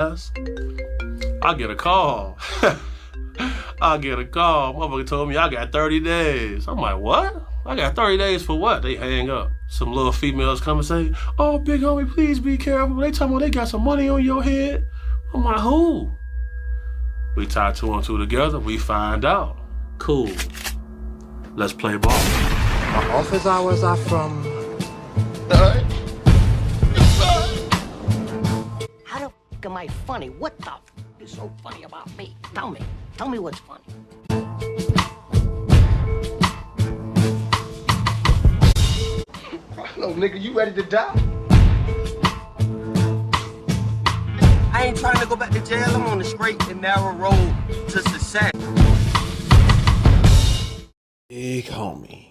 I get a call. I get a call. Motherfucker told me I got 30 days. I'm like, what? I got 30 days for what? They hang up. Some little females come and say, oh, big homie, please be careful. They talking about they got some money on your head. I'm like, who? We tie two and two together. We find out. Cool. Let's play ball. My office hours are from... How the f*** am I funny? What the f*** is so funny about me? Tell me. Tell me what's funny. Hello, nigga, you ready to die? I ain't trying to go back to jail. I'm on the straight and narrow road to success. Big homie.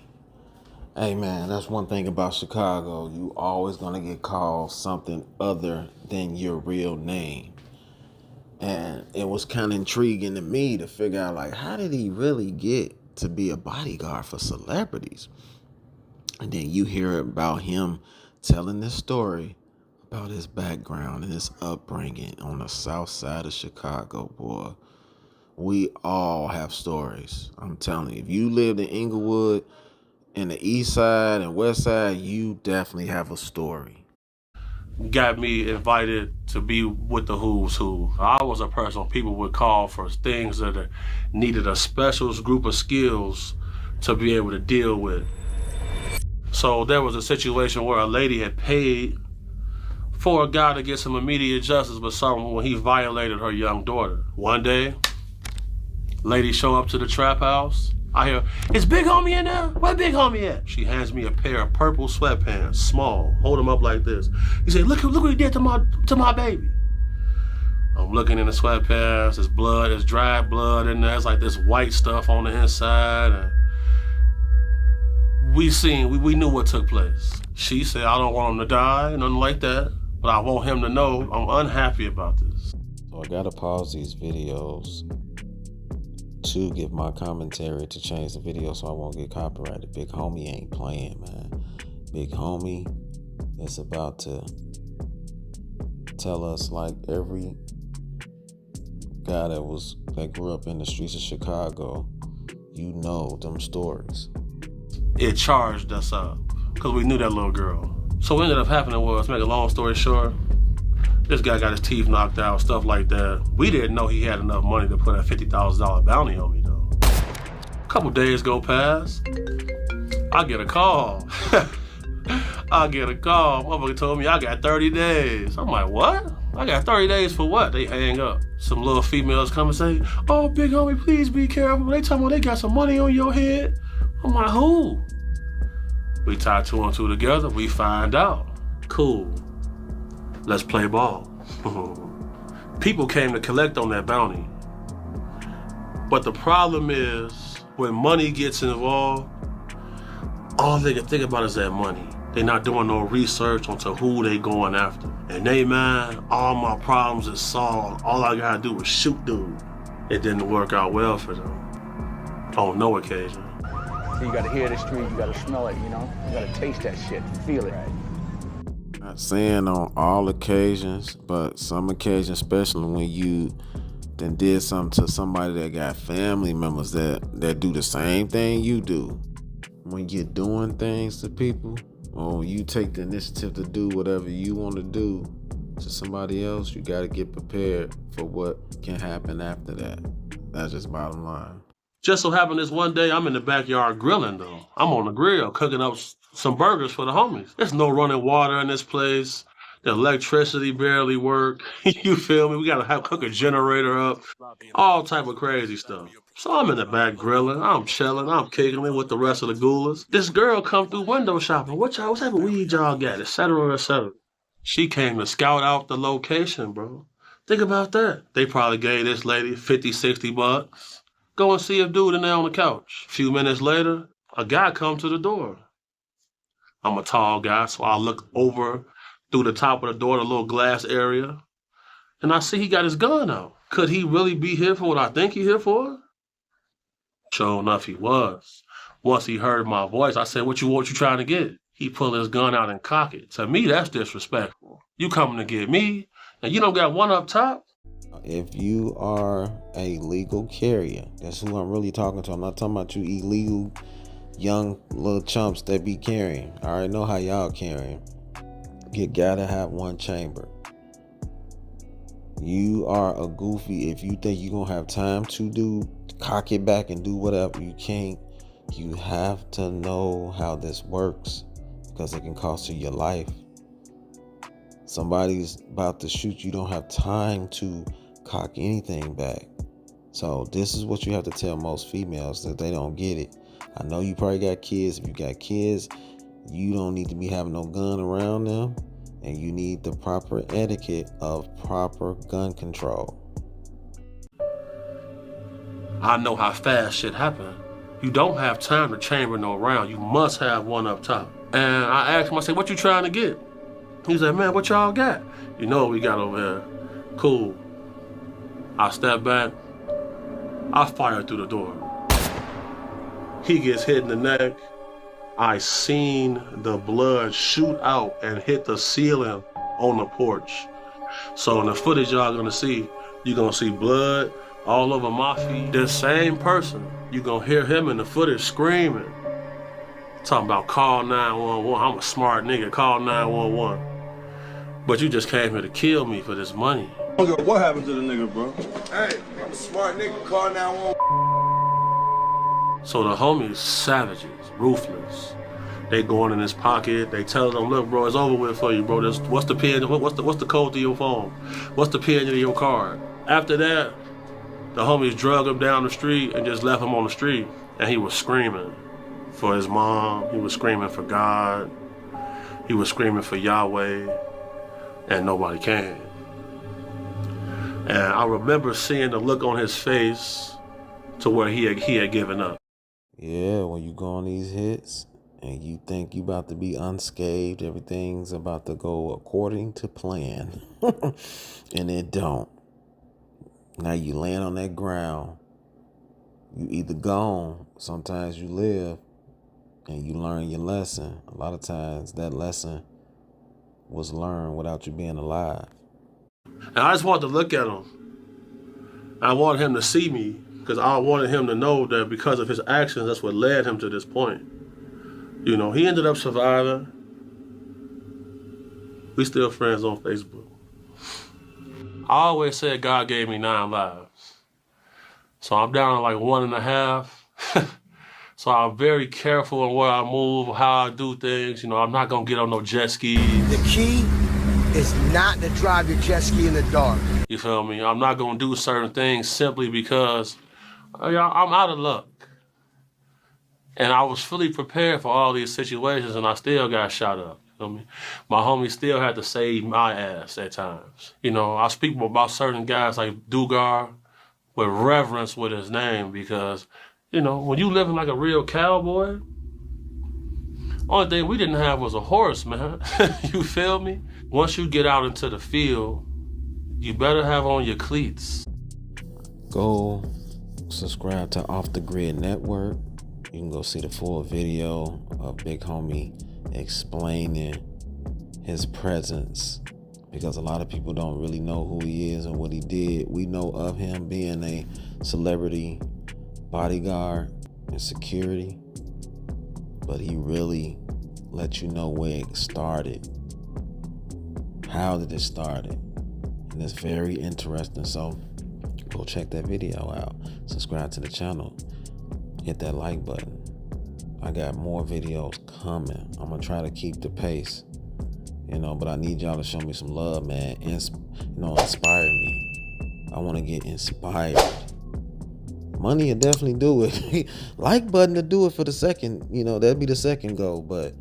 Hey man, that's one thing about Chicago. You always gonna get called something other than your real name. And it was kind of intriguing to me to figure out, like, how did he really get to be a bodyguard for celebrities? And then you hear about him telling this story about his background and his upbringing on the south side of Chicago, boy. We all have stories. I'm telling you, if you lived in Inglewood, in the east side and west side, you definitely have a story. Got me invited to be with the who's who. I was a person people would call for things that needed a special group of skills to be able to deal with. So there was a situation where a lady had paid for a guy to get some immediate justice with someone when he violated her young daughter. One day, lady show up to the trap house. I hear, is Big Homie in there? Where Big Homie at? She hands me a pair of purple sweatpants, small, hold them up like this. He said, look what he did to my baby. I'm looking in the sweatpants, there's blood, there's dried blood in there, it's like this white stuff on the inside. And we knew what took place. She said, I don't want him to die, nothing like that, but I want him to know I'm unhappy about this. So I gotta pause these videos to give my commentary to change the video so I won't get copyrighted. Big homie ain't playing, man. Big homie is about to tell us, like every guy that grew up in the streets of Chicago, you know them stories. It charged us up because we knew that little girl. So what ended up happening was, make a long story short, this guy got his teeth knocked out, stuff like that. We didn't know he had enough money to put a $50,000 bounty on me, though. A couple days go past, I get a call. Motherfucker told me I got 30 days. I'm like, what? I got 30 days for what? They hang up. Some little females come and say, oh, big homie, please be careful. They talking about they got some money on your head. I'm like, who? We tie two and two together, we find out. Cool. Let's play ball. People came to collect on that bounty. But the problem is, when money gets involved, all they can think about is that money. They're not doing no research onto who they going after. And they, man, all my problems is solved. All I gotta do is shoot dude. It didn't work out well for them. On no occasion. So you gotta hear the street, you gotta smell it, you know? You gotta taste that shit, feel it. Not saying on all occasions, but some occasions, especially when you then did something to somebody that got family members that do the same thing you do. When you're doing things to people, or you take the initiative to do whatever you want to do to somebody else, you got to get prepared for what can happen after that. That's just bottom line. Just so happened this one day, I'm in the backyard grilling, though. I'm on the grill cooking up some burgers for the homies. There's no running water in this place. The electricity barely work. You feel me? We got to hook a generator up. All type of crazy stuff. So I'm in the back grilling. I'm chilling. I'm kicking it with the rest of the ghoulas. This girl come through window shopping. What type of weed y'all got? Et cetera, et cetera. She came to scout out the location, bro. Think about that. They probably gave this lady 50, 60 bucks. Go and see a dude in there on the couch. A few minutes later, a guy come to the door. I'm a tall guy, so I look over through the top of the door, the little glass area, and I see he got his gun out. Could he really be here for what I think he here for? Sure enough, he was. Once he heard my voice, I said, what you trying to get? he pull his gun out and cock it. To me, that's disrespectful. You coming to get me, and you don't got one up top? If you are a legal carrier, that's who I'm really talking to. I'm not talking about you illegal young little chumps that be carrying. I already know how y'all carrying. You gotta have one chamber. You are a goofy if you think you're gonna have time to cock it back and do whatever. You can't. You have to know how this works, because it can cost you your life. Somebody's about to shoot, you don't have time to cock anything back. So this is what you have to tell most females, that they don't get it. I know you probably got kids. If you got kids, you don't need to be having no gun around them, and you need the proper etiquette of proper gun control. I know how fast shit happen. You don't have time to chamber no round. You must have one up top. And I asked him, I said, what you trying to get? He said, man, what y'all got? You know what we got over here. Cool. I step back. I fire through the door. He gets hit in the neck. I seen the blood shoot out and hit the ceiling on the porch. So in the footage y'all gonna see, you're gonna see blood all over my feet. The same person, you're gonna hear him in the footage screaming. Talking about call 911. I'm a smart nigga, call 911. But you just came here to kill me for this money. What happened to the nigga, bro? Hey, I'm a smart nigga. Call 911. So the homies savages, ruthless. They going in his pocket. They tell him, look, bro, it's over with for you, bro. What's the pin? What's the code to your phone? What's the pin to your card? After that, the homies drug him down the street and just left him on the street. And he was screaming for his mom. He was screaming for God. He was screaming for Yahweh. And nobody came. And I remember seeing the look on his face to where he had given up. Yeah, when you go on these hits and you think you about to be unscathed, everything's about to go according to plan. And it don't. Now you land on that ground. You either gone, sometimes you live, and you learn your lesson. A lot of times that lesson was learned without you being alive. And I just wanted to look at him. I wanted him to see me, because I wanted him to know that because of his actions, that's what led him to this point. You know, he ended up surviving. We still friends on Facebook. I always said God gave me 9 lives. So I'm down to like 1.5. So I'm very careful on where I move, how I do things. You know, I'm not gonna get on no jet skis. The key is not to drive your jet ski in the dark. You feel me? I'm not gonna do certain things simply because I'm out of luck. And I was fully prepared for all these situations, and I still got shot up. You feel me? My homie still had to save my ass at times. You know, I speak about certain guys like Dugar with reverence with his name, because, you know, when you living like a real cowboy, only thing we didn't have was a horse, man. You feel me? Once you get out into the field, you better have on your cleats. Go subscribe to Off the Grid Network. You can go see the full video of Big Homie explaining his presence, because a lot of people don't really know who he is and what he did. We know of him being a celebrity bodyguard and security, but he really let you know where it started. How did it start? And it's very interesting. So go check that video out. Subscribe to the channel. Hit that like button. I got more videos coming. I'm gonna try to keep the pace, you know, but I need y'all to show me some love, man. Inspire me. I want to get inspired. Money will definitely do it. Like button to do it for the second, you know, that'd be the second goal. But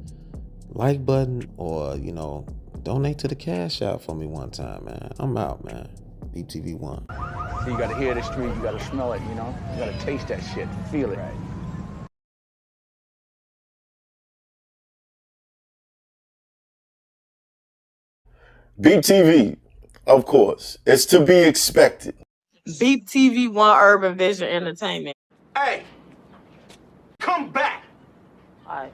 like button, or, you know, donate to the Cash App for me one time, man. I'm out, man. BTV1. So you gotta hear the street, you gotta smell it, you know? You gotta taste that shit, feel it. BTV, of course. It's to be expected. Beep TV One Urban Vision Entertainment. Hey, come back. All right.